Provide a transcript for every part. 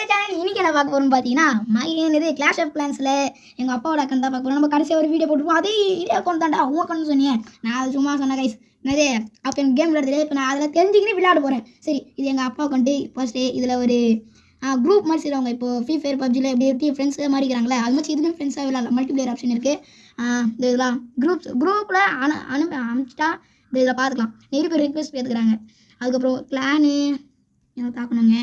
இன்னைக்கு என்ன பார்க்க போறோம்னு பார்த்தீங்கன்னா இது கிளாஷ் ஆஃப் கிளான்ஸில் எங்கள் அப்பாவோட அக்கௌண்ட் தான் பார்க்க போகிறோம். நம்ம கடைசியாக ஒரு வீடியோ போட்டுருப்போம். அதே இதே அக்கௌண்ட் தான்டா உன் அக்கௌண்ட் சொன்னீங்க. நான் அது சும்மா சொன்னேன் கைஸ். என்னது அப்போ எனக்கு கேம் விளையாடுறது. இப்போ நான் அதில் தெரிஞ்சுக்கினே விளையாட போகிறேன். சரி, இது எங்கள் அப்பா அக்கௌண்ட்டு. ஃபர்ஸ்ட்டு இதில் ஒரு குரூப் மாதிரி செய்வாங்க. இப்போ ஃப்ரீ ஃபயர் பப்ஜியில் எப்படி எப்படி ஃப்ரெண்ட்ஸ் மாதிரி இருக்கிறாங்களே அது மாதிரி இதுலேயும் ஃப்ரெண்ட்ஸாக விளையாடலாம். மல்டிப்ளேயர் ஆப்ஷன் இருக்குது. இதெல்லாம் குரூப்பில் அனுப்பிச்சிட்டா இதில் பார்த்துக்கலாம். நிறைய பேர் ரிக்வெஸ்ட் கேட்டுக்கிறாங்க. அதுக்கப்புறம் கிளானு எனக்கு தாக்கணுங்க.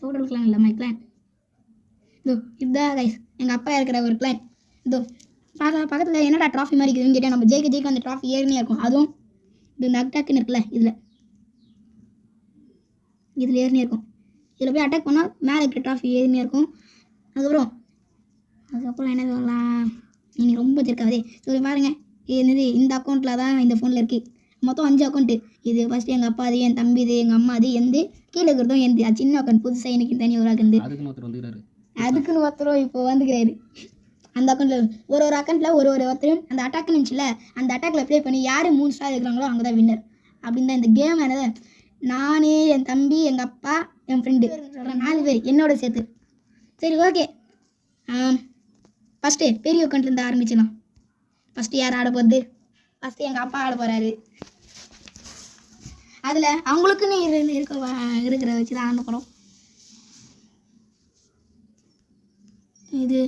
டோட்டல் கிளான் இல்லை, மை கிளான். இதுதான் கைஸ் எங்கள் அப்பா இருக்கிற ஒரு கிளான். பக்கத்தில் என்னடா ட்ராஃபி மாதிரி இருக்குதுன்னு கேட்டால் நம்ம ஜெயிக்க அந்த ட்ராஃபி ஏறினே இருக்கும். அதுவும் இது இந்த அட்டாக்குன்னு இருக்குல்ல, இதில் ஏறினே இருக்கும். இதில் போய் அட்டாக் பண்ணால் மேலே இருக்கிற ட்ராஃபி ஏறினே இருக்கும். அதுக்கப்புறம் என்ன சொல்லலாம், நீங்கள் ரொம்ப திருக்காதே. சரி பாருங்கள், என்னது இந்த அக்கௌண்ட்டில் தான் இந்த ஃபோனில் இருக்குது. மொத்தம் 5 அக்கௌண்ட்டு. இது ஃபஸ்ட்டு எங்கள் அப்பா அது, என் தம்பி இது, எங்கள் அம்மா அது, எந்த கீழே இருக்கிறதும் எந்த அது சின்ன அக்கௌண்ட். புதுசாக எனக்கு தனி ஒரு அக்கௌண்ட். அதுக்குன்னு ஒருத்தரும் இப்போ வந்துக்கிறாரு. அந்த அக்கௌண்ட்டில் ஒரு அக்கௌண்ட்டில் ஒருத்தரும் அந்த அட்டாக்னு இருந்துச்சுல, அந்த அட்டாக்கில் ப்ளே பண்ணி யார் 3 ஸ்டார் இருக்கிறாங்களோ அவங்க தான் வின்னர். அப்படின்னு தான் இந்த கேம். என்னது நான், என் தம்பி, எங்கள் அப்பா, என் ஃப்ரெண்டு 4 பேர் என்னோட சேர்த்து. சரி ஓகே, ஃபஸ்ட்டு பெரிய அக்கௌண்ட்லேருந்து ஆரம்பிச்சிடலாம். ஃபஸ்ட்டு யார் ஆட போகிறது? ஃபஸ்ட்டு எங்கள் அப்பா ஆட போகிறாரு. அதில் அவங்களுக்குன்னு இருக்கிற வச்சு தான் ஆட போகிறோம். இது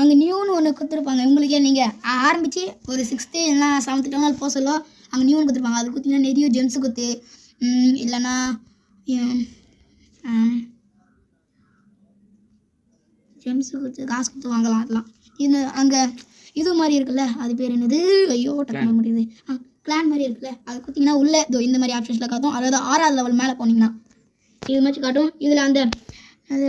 அங்கே நியூன்னு ஒன்று கொடுத்துருப்பாங்க. உங்களுக்கே நீங்கள் ஆரம்பித்து ஒரு 6th இல்லைனா 7th நாள் போக சொல்ல அங்கே நியூன்னு கொடுத்துருப்பாங்க. அது கொடுத்தீங்கன்னா நிறைய ஜெம்ஸு கொடுத்து இல்லைன்னா ஜெம்ஸு கொடுத்து காசு கொடுத்து வாங்கலாம். அதெல்லாம் இது அங்கே இது மாதிரி இருக்குல்ல, அது பேர் என்னது, ஐயோ டக்கு முடியுது, கிளான் மாதிரி இருக்குல்ல, அது கொடுத்தீங்கன்னா உள்ளே இந்த மாதிரி ஆப்ஷன்ஸில் காட்டும். அதாவது 6வது லெவல் மேலே போனீங்கன்னா இது மாதிரி காட்டும். இதில் அந்த அது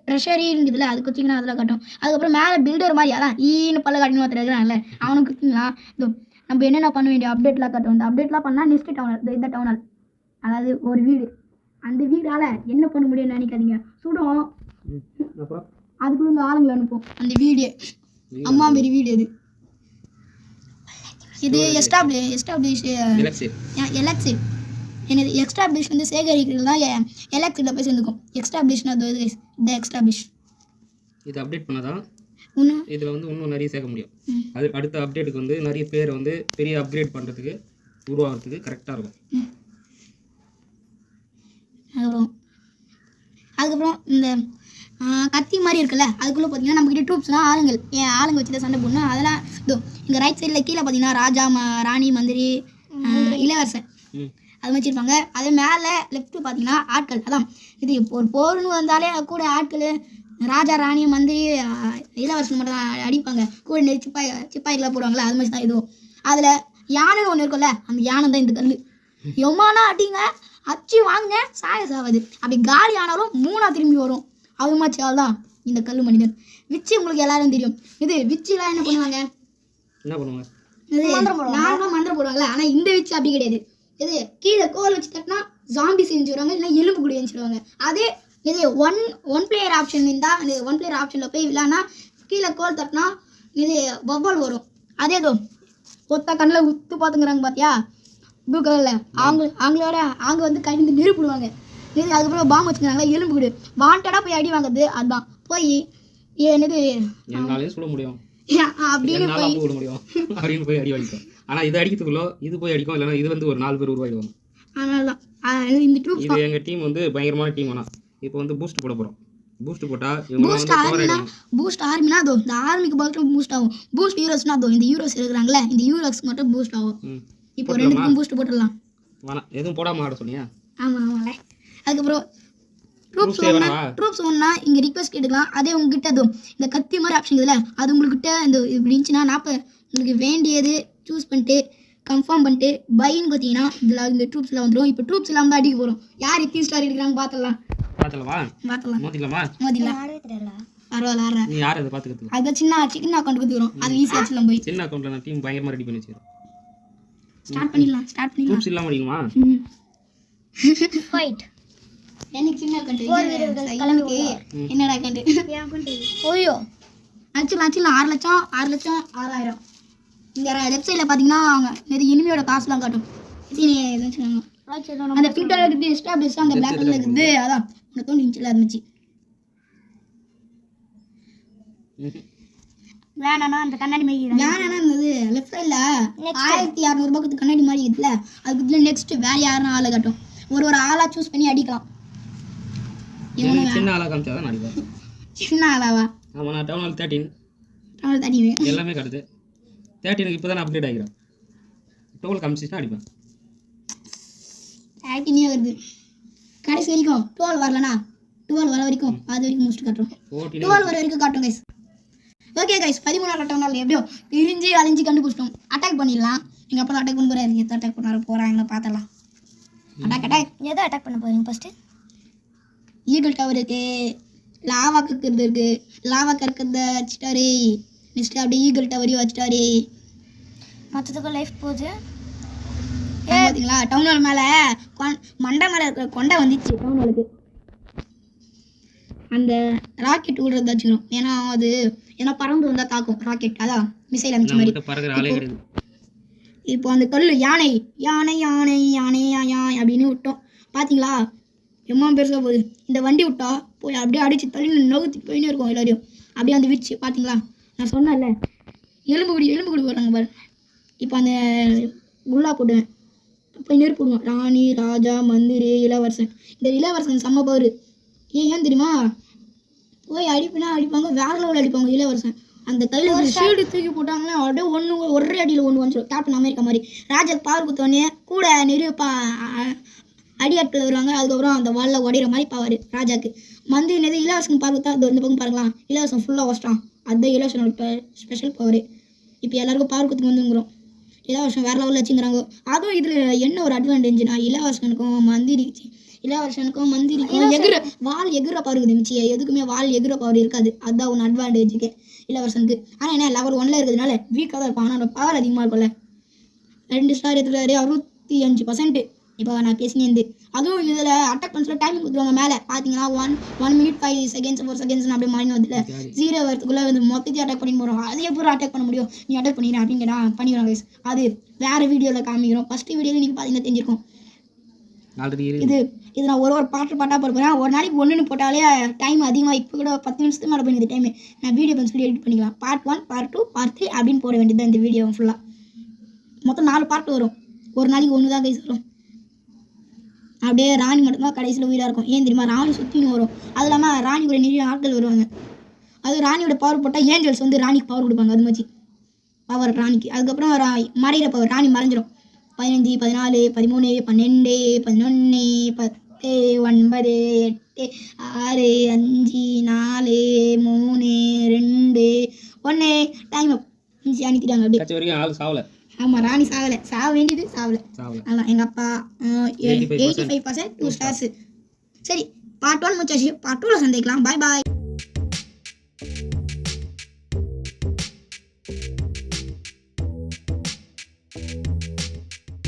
ட்ரெஷரிங்குதுல அது கொடுத்தீங்கன்னா அதில் காட்டும். அதுக்கப்புறம் மேலே பில்டர் மாதிரி அதான் ஈன்னு பல்ல காட்டினு ஒருத்தர் இருக்கிறாங்கல்ல, அவனுக்கு கொடுத்தீங்கன்னா நம்ம என்னென்ன பண்ண வேண்டிய அப்டேட்லாம் காட்டும். இந்த அப்டேட்லாம் பண்ணால் நெக்ஸ்ட் டவுனால் இந்த டவுனால், அதாவது ஒரு வீடு, அந்த வீடால் என்ன பண்ண முடியும்னு நினைக்காதீங்க. சுடும், அதுக்குள்ள இந்த ஆளுங்களை அனுப்பும் அந்த வீடு. அம்மா மாரி வீடு அது. இது எஸ்டாப்ளிஷ் எலக்ஸிட். என்னது எக்ஸ்டாப்ளிஷ் வந்து சேகரிக்கிறது தான் எலக்ஸிட்டில் போய் சேர்ந்துக்கும். எக்ஸ்டாப்ளிஷ்னா இந்த எக்ஸ்டாப்ளிஷ் இது அப்டேட் பண்ணாதான் இதில் வந்து இன்னும் நிறைய சேர்க்க முடியும். அது அடுத்த அப்டேட்டுக்கு வந்து நிறைய பேர் வந்து பெரிய அப்கிரேட் பண்ணுறதுக்கு உருவாகிறதுக்கு கரெக்டாக இருக்கும். அதுக்கப்புறம் இந்த கத்தி மாதிரி இருக்குல்ல, அதுக்குள்ளே பார்த்தீங்கன்னா நம்மக்கிட்ட ட்ரூப்ஸ்லாம் ஆளுங்க வச்சு தான் சண்டை போடணும். அதெல்லாம் இங்கே ரைட் சைடில் கீழே பார்த்தீங்கன்னா ராஜா, ராணி, மந்திரி, இளவரசன் அது வச்சுருப்பாங்க. அது மேலே லெஃப்ட்டு பார்த்தீங்கன்னா ஆட்கள். அதான் இது ஒரு போர்னு வந்தாலே கூட ஆட்கள் ராஜா, ராணி, மந்திரி, இளவரசன் மட்டும் தான் அடிப்பாங்க. கூட நிறைய சிப்பாய்களாக போடுவாங்களே, அது மாதிரி தான் இதுவும். அதில் யானைன்னு ஒன்று இருக்குல்ல, அந்த யானை தான் இந்த கல். எம்மானா அடிங்க, அச்சு வாங்க, சாவாது. அப்படி காலி ஆனாலும் 3ஆ திரும்பி வரும். அது மாதிரி தான் இந்த கல் மனிதன். விச்சு உங்களுக்கு எல்லாரும் தெரியும். இது விச்சுலாம் என்ன பண்ணுவாங்க, நார்மலாக மந்திரம் போடுவாங்கல்ல. ஆனால் இந்த விச்சு அப்படி கிடையாது. இது கீழே கோல் வச்சு தட்டினா ஜாம்பி செஞ்சுடுவாங்க, இல்லை எலும்பு கூடி செஞ்சுடுவாங்க. அதே இது ஒன் பிளேயர் ஆப்ஷன் இருந்தால் அந்த 1 பிளேயர் ஆப்ஷனில் போய் விளாட்னா கீழே கோல் தட்டினா இது பப்பால் வரும். அதே ஒத்த கண்ணில் உத்து பார்த்துங்கிறாங்க பார்த்தியா, ப்ளூ கலரில். அவங்களோட அவங்க வந்து கையிலேருந்து நெருப்பிடுவாங்க. அதுக்கப்புறம் பாம்பு வச்சுக்கிறாங்களா, எலும்பு கூடு வாண்டடாக போய் அடி வாங்குறது. அதுதான் போய் என்னது சொல்ல முடியும் அப்படின்னு போய் அடி வாங்கிக்கும். ஆனால் இது அடிக்கிறதுக்குள்ள இது போய் அடிக்கும், இல்லைன்னா இது வந்து ஒரு 4 பேர் உருவாயிடுவாங்க. அதனால தான் இந்த ட்ரூப் இது எங்கள் டீம் வந்து பயங்கரமான டீம். ஆனால் இப்போ வந்து பூஸ்ட் போட போகிறோம். பூஸ்ட் போட்டால் பூஸ்ட் ஆர்மினா இந்த ஆர்மிக்கு பார்த்து பூஸ்ட் ஆகும். பூஸ்ட் ஹீரோஸ்னா இந்த ஹீரோஸ் இருக்கிறாங்களே, இந்த ஹீரோஸ்க்கு மட்டும் பூஸ்ட் ஆகும். இப்போ 2க்கும் பூஸ்ட் போட்டுடலாம். வேணாம், எதுவும் போடாமல் ஆட சொன்னியா? ஆமாம்ல. அதுக்கப்புறம் ட்ரூப்ஸ் ஒன்றா இங்கே ரிக்வெஸ்ட் கேட்டுக்கலாம். அதே உங்ககிட்ட இந்த கத்தி மாதிரி ஆப்ஷன் இதில் அது உங்கள்கிட்ட இந்த இப்படி இருந்துச்சுன்னா உங்களுக்கு வேண்டியது சூஸ் பண்ணிட்டு கன்ஃபார்ம் பண்ணிட்டு பைன்னு பார்த்தீங்கன்னா இதில் இந்த ட்ரூப்ஸ்லாம் வந்துடும். இப்போ ட்ரூப்ஸ் எல்லாம் தான் அடிக்க போகிறோம். யார் எத்தனை ஸ்டார் எடுக்கிறாங்க பார்த்துடலாம். பரவாயில்ல, அது சின்ன அக்கௌண்ட் கொடுத்துக்கிறோம். அது ஈஸியாக வச்சுலாம் போய் சின்ன அக்கௌண்ட்டில் நான் டீம் பயங்கரமாக ரெடி பண்ணி வச்சுக்கிறோம். ஸ்டார்ட் பண்ணிடலாம். ட்ரூப்ஸ் இல்லாமல் அடிக்குமா? ஃபைட் எனக்கு சின்ன அக்கௌண்ட் கிளம்பிக்கு என்னடா அக்கௌண்ட் ஓயோ ஆக்சுவலாக 6 லட்சம் 6,00,000. இங்கே லெஃப்ட் சைடில் பார்த்தீங்கன்னா அவங்க நிறைய இனிமையோட காசுலாம் காட்டும். எதுன்னு சொன்னாங்க. அந்த பிங்க் கலர் இருக்குது எக்ஸ்ட்ரா பிளஸ் அந்த பிளாக் கலர் இருக்குது அதான் உனக்கு தோணிச்சுல இருந்துச்சு வேணானா அந்த கண்ணாடி மாதிரி வேணானா இருந்தது லெஃப்ட் சைடில் 1600 ரூபாய்க்கு கண்ணாடி மாதிரி இருக்குல்ல அதுக்கு நெக்ஸ்ட் வேற யாரும் ஆளை காட்டும் ஒரு ஆளா சூஸ் பண்ணி அடிக்கலாம் சின்ன ஆளா காமிச்சாதான் அடிப்பேன் சின்ன ஆளாவா ஆமாம் நான் டவுன் ஹால் 13 டவுன் தடிவேன் எல்லாமே காட்டுது 13க்கு இப்போ தான் அப்டேட் ஆகிக்கிறேன் 12 காமிச்சிச்சுன்னா அடிப்பேன் 13 வருது கடைசி வரைக்கும் 12 வரலனா 12 வர வரைக்கும் அது வரைக்கும் முடிச்சுட்டு காட்டுறோம் 12 வர வரைக்கும் காட்டும் கைஸ் ஓகே கைஸ் 13 கட்டவனால எப்படியோ இழிஞ்சு அழிஞ்சு கண்டுபிடிச்சிட்டோம் அட்டாக் பண்ணிடலாம் எங்கள் அப்பா அட்டாக் பண்ண போகிறாரு எத்தனை அட்டாக் பண்ண போகிறாங்கன்னு பார்த்துடலாம் அட்டாக் எதை அட்டாக் பண்ண போகிறீங்க ஃபஸ்ட்டு ஈகிள் டவர் இருக்கு லாவா கற்கிறது இருக்கு லாவா கற்கிறத வச்சுட்டாரு நெக்ஸ்ட் அப்படியே ஈகிள் டவரையும் வச்சுட்டாரு மற்றதுக்கும் லைஃப் போகுது பார்த்தீங்களா டவுன் ஹால் மேலே மண்டை மேலே இருக்கிற கொண்டை வந்துச்சு டவுன் ஹாலுக்கு அந்த ராக்கெட் விடுறத வச்சுக்கணும் ஏன்னா பறந்து வந்தால் தாக்கும் ராக்கெட் அதான் மிசைல் அனுப்பிச்ச மாதிரி இப்போ அந்த கல் யானை யானை யானை யானை யானை அப்படின்னு விட்டோம் பார்த்தீங்களா எம்மா பெருசாக போகுது இந்த வண்டி விட்டா போய் அப்படியே அடிச்சு தள்ளி நோகுத்தி போயினே இருக்கும் எல்லாரையும் அப்படியே வந்து வீச்சு பார்த்தீங்களா நான் சொன்னேன்ல எலும்பு குடி போடுறாங்க பாரு இப்போ அந்த குல்லா போடுவேன் போய் நெருப்பு போடுவோம் ராணி ராஜா மந்திரி இளவரசன் இந்த இளவரசன் செம்ம பவர் ஏன் தெரியுமா போய் அடிப்பாங்க வேற லெவலில் அடிப்பாங்க இளவரசன் அந்த கையில் ஷீல்டு தூக்கி போட்டாங்கன்னா அப்படியே ஒரே அடியில் ஒன்று வந்துடும் கேப்டன் அமெரிக்கா மாதிரி ராஜாக்கு பவர் கொடுத்தோடனே கூட நிறைய அடியாட்கள் வருவாங்க அதுக்கப்புறம் அந்த வாலில் உடையிற மாதிரி பவர் ராஜாக்கு மந்திரி நேரம் இளவரசன் பவர் கொடுத்தா அது இந்த பக்கம் பாருங்களா இளவரசன் ஃபுல்லாக வச்சிட்டான் அதுதான் இளவரசனோட ஸ்பெஷல் பவர் இப்போ எல்லாருக்கும் பவர் கொடுத்து வந்துங்கிறோம் இளவரசன் வேறு லெவலில் வச்சுக்கிறாங்க அதுவும் இதில் என்ன ஒரு அட்வான்டேஜ்னா இளவரசனுக்கும் மந்திரிக்கும் எகுற பவர் இருக்குது மிச்சி எதுக்குமே வால் எகுற பவர் இருக்காது அதுதான் ஒன்று அட்வான்டேஜுக்கு இளவரசனுக்கு ஆனால் என்ன லெவல் 1ல் இருக்கிறதுனால வீக்காக தான் இருப்பான் ஆனால் பவர் அதிகமாக இருக்கும்ல 2 ஸ்டார் எடுத்துக்கிறாரு 65%. இப்போ நான் பேசினேன் அதுவும் இதில் அட்டாக் பண்ணுற டைமிங் கொடுத்துருவாங்க மேலே பார்த்தீங்கன்னா 1 minute 5 seconds 4 seconds அப்படியே மாறி வந்துல 0 வரத்துக்குள்ளே வந்து மொத்தத்தையும் அட்டாக் பண்ணி போகிறோம் அதே எப்போ அட்டாக் பண்ண முடியும் நீ அட்டாக் பண்ணிடுறேன் அப்படின்னு கேட்டால் பண்ணிடுறோம் கைஸ் அது வேறு வீடியோவில் காமிக்கிறோம் ஃபஸ்ட்டு வீடியோவில் நீங்கள் பார்த்தீங்கன்னா தெரிஞ்சிருக்கும் இது நான் ஒரு பாட்டாக போடுறேன் ஒரு நாளைக்கு 1 போட்டாலே டைம் அதிகமாக இப்போ கூட 10 நிமிஷத்துக்கு மேலே போயிருக்குது டைமு நான் வீடியோ சொல்லி எடிட் பண்ணிக்கலாம் பார்ட் 1 பார்ட் 2 பார்ட் 3 அப்படின்னு போட வேண்டியது இந்த வீடியோ ஃபுல்லாக மொத்தம் 4 பார்ட் வரும் ஒரு நாளைக்கு 1 தான் கைஸ் வரும் அப்படியே ராணி மட்டும்தான் கடைசியில் உயிராக இருக்கும் ஏன் தெரியுமா ராணி சுற்றின்னு வரும் அது இல்லாமல் ராணி கூட நிறைய ஆட்கள் வருவாங்க அது ராணியோட பவர் போட்டால் ஏஞ்சல்ஸ் வந்து ராணிக்கு பவர் கொடுப்பாங்க அது மாதிரி பவர் ராணிக்கு அதுக்கப்புறம் மறைகிற பவர் ராணி மறைஞ்சிடும் 15 14 13 12 11 10 9 8 6 5 4 3 2 1 டைம் அனுப்பிட்டாங்க அப்படியே ஆள் சாவல ஆமாம் ராணி சாக வேண்டியது சாவலை அதான் எங்கள் அப்பா 85% 2 stars சரி பார்ட் 1 முடிச்சாச்சு பார்ட் 2ல சந்திக்கலாம் பாய்